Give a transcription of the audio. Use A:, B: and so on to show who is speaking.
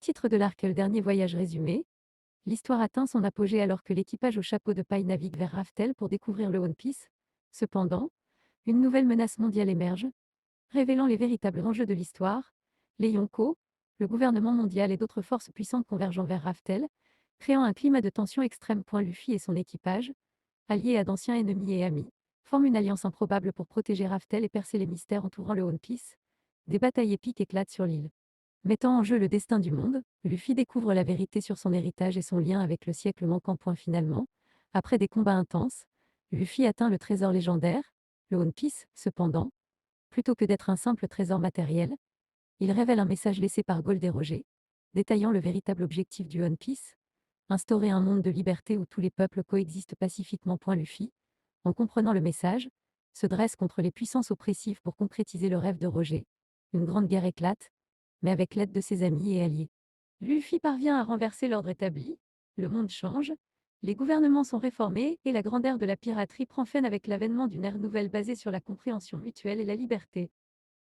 A: Titre de l'arc Le Dernier Voyage résumé. L'histoire atteint son apogée alors que l'équipage au chapeau de paille navigue vers Raftel pour découvrir le One Piece. Cependant, une nouvelle menace mondiale émerge, révélant les véritables enjeux de l'histoire. Les Yonko, le gouvernement mondial et d'autres forces puissantes convergeant vers Raftel, créant un climat de tension extrême. Luffy et son équipage, alliés à d'anciens ennemis et amis, forment une alliance improbable pour protéger Raftel et percer les mystères entourant le One Piece. Des batailles épiques éclatent sur l'île. Mettant en jeu le destin du monde, Luffy découvre la vérité sur son héritage et son lien avec le siècle manquant. Finalement, après des combats intenses, Luffy atteint le trésor légendaire, le One Piece. Cependant, plutôt que d'être un simple trésor matériel, il révèle un message laissé par Gold et Roger, détaillant le véritable objectif du One Piece, instaurer un monde de liberté où tous les peuples coexistent pacifiquement. Luffy, en comprenant le message, se dresse contre les puissances oppressives pour concrétiser le rêve de Roger. Une grande guerre éclate, mais avec l'aide de ses amis et alliés. Luffy parvient à renverser l'ordre établi, le monde change, les gouvernements sont réformés et la grande ère de la piraterie prend fin avec l'avènement d'une ère nouvelle basée sur la compréhension mutuelle et la liberté.